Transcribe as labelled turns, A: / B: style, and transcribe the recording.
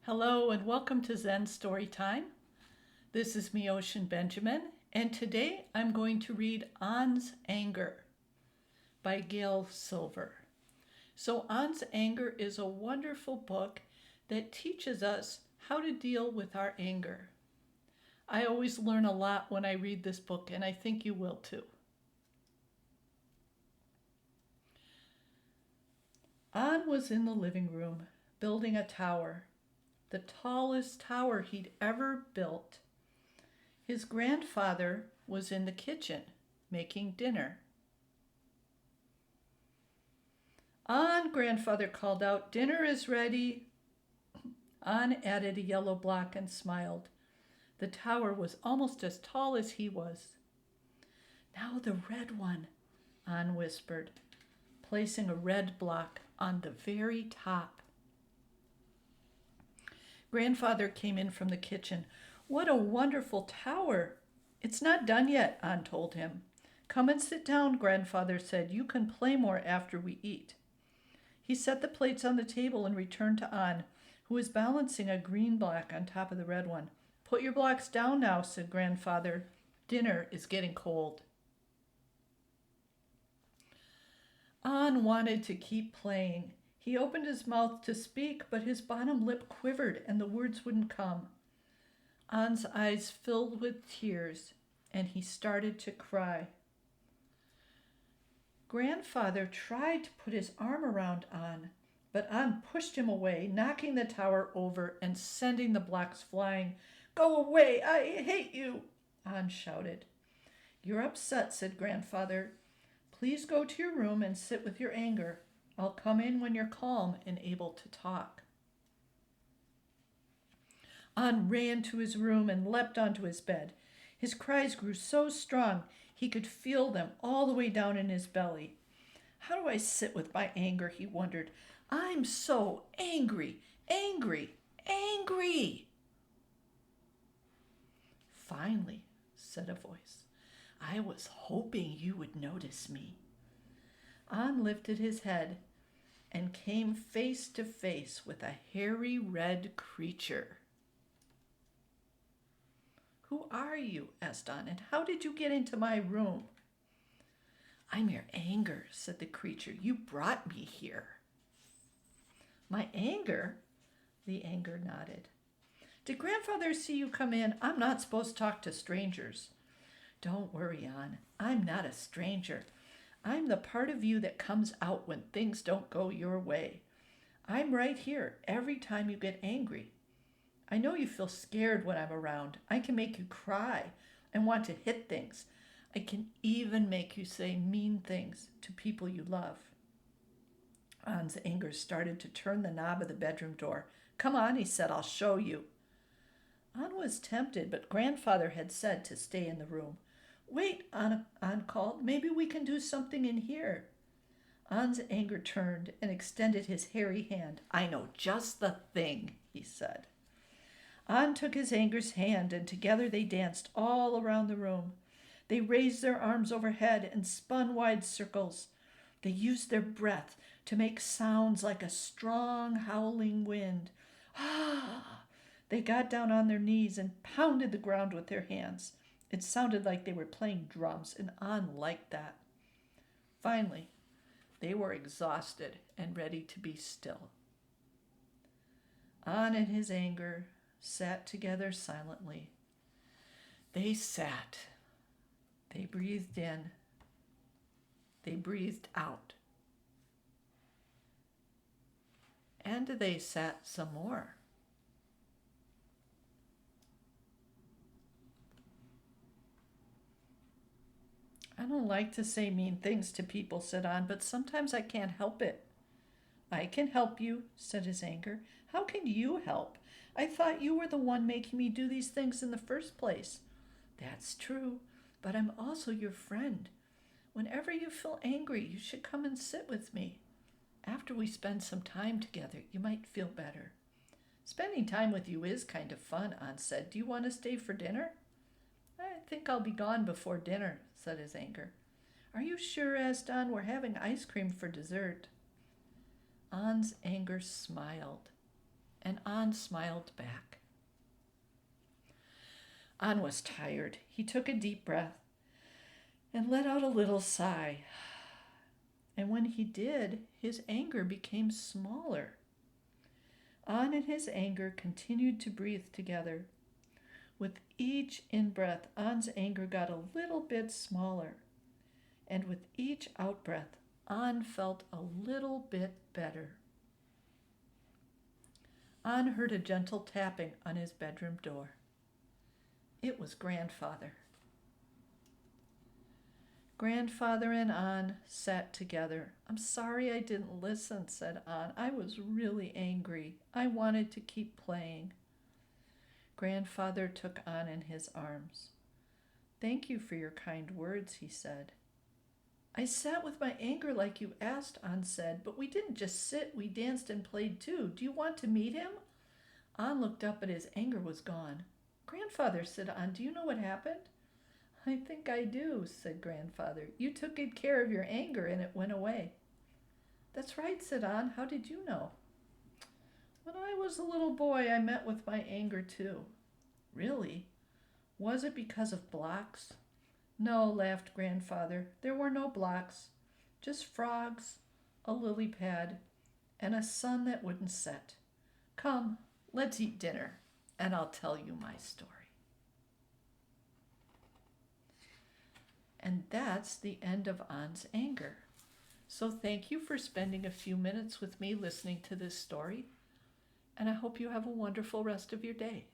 A: Hello and welcome to Zen Storytime. This is Myoshin Benjamin, and today I'm going to read An's Anger by Gail Silver. So An's Anger is a wonderful book that teaches us how to deal with our anger. I always learn a lot when I read this book, and I think you will too. An was in the living room, building a tower. The tallest tower he'd ever built. His grandfather was in the kitchen making dinner. An, grandfather called out, "Dinner is ready." An added a yellow block and smiled. The tower was almost as tall as he was. "Now the red one," An whispered, placing a red block on the very top. Grandfather came in from the kitchen. "What a wonderful tower!" "It's not done yet," An told him. "Come and sit down," Grandfather said. "You can play more after we eat." He set the plates on the table and returned to An, who was balancing a green block on top of the red one. "Put your blocks down now," said Grandfather. "Dinner is getting cold." An wanted to keep playing. He opened his mouth to speak, but his bottom lip quivered and the words wouldn't come. An's eyes filled with tears, and he started to cry. Grandfather tried to put his arm around An, but An pushed him away, knocking the tower over and sending the blocks flying. "Go away! I hate you!" An shouted. "You're upset," said Grandfather. "Please go to your room and sit with your anger. I'll come in when you're calm and able to talk." An ran to his room and leapt onto his bed. His cries grew so strong he could feel them all the way down in his belly. "How do I sit with my anger?" he wondered. "I'm so angry, angry, angry." "Finally," said a voice, "I was hoping you would notice me." An lifted his head and came face to face with a hairy red creature. "Who are you?" asked An, "and how did you get into my room?" "I'm your anger," said the creature. "You brought me here." "My anger?" The anger nodded. "Did Grandfather see you come in? I'm not supposed to talk to strangers." "Don't worry, An. I'm not a stranger. I'm the part of you that comes out when things don't go your way. I'm right here every time you get angry. I know you feel scared when I'm around. I can make you cry and want to hit things. I can even make you say mean things to people you love." An's anger started to turn the knob of the bedroom door. "Come on," he said, "I'll show you." An was tempted, but Grandfather had said to stay in the room. "Wait," An called. "Maybe we can do something in here." An's anger turned and extended his hairy hand. "I know just the thing," he said. An took his anger's hand, and together they danced all around the room. They raised their arms overhead and spun wide circles. They used their breath to make sounds like a strong howling wind. Ah! They got down on their knees and pounded the ground with their hands. It sounded like they were playing drums, and An liked that. Finally, they were exhausted and ready to be still. An in his anger sat together silently. They sat. They breathed in. They breathed out. And they sat some more. "I don't like to say mean things to people," said An, "but sometimes I can't help it." "I can help you," said his anger. "How can you help? I thought you were the one making me do these things in the first place." "That's true, but I'm also your friend. Whenever you feel angry, you should come and sit with me. After we spend some time together, you might feel better." "Spending time with you is kind of fun," An said. "Do you want to stay for dinner?" "I think I'll be gone before dinner," said his anger. "Are you sure?" asked An. "We're having ice cream for dessert." An's anger smiled and An smiled back. An was tired. He took a deep breath and let out a little sigh. And when he did, his anger became smaller. An and his anger continued to breathe together. With each in-breath, An's anger got a little bit smaller. And with each out-breath, An felt a little bit better. An heard a gentle tapping on his bedroom door. It was Grandfather. Grandfather and An sat together. "I'm sorry I didn't listen," said An. "I was really angry. I wanted to keep playing." Grandfather took An in his arms. "Thank you for your kind words," he said. "I sat with my anger like you asked," An said, "but we didn't just sit, we danced and played too. Do you want to meet him?" An looked up, but his anger was gone. "Grandfather," said An, "do you know what happened?" "I think I do," said Grandfather. "You took good care of your anger and it went away." "That's right," said An. "How did you know?" "When I was a little boy, I met with my anger too." "Really? Was it because of blocks?" "No," laughed Grandfather. "There were no blocks, just frogs, a lily pad, and a sun that wouldn't set. Come, let's eat dinner, and I'll tell you my story." And that's the end of An's anger. So thank you for spending a few minutes with me listening to this story, and I hope you have a wonderful rest of your day.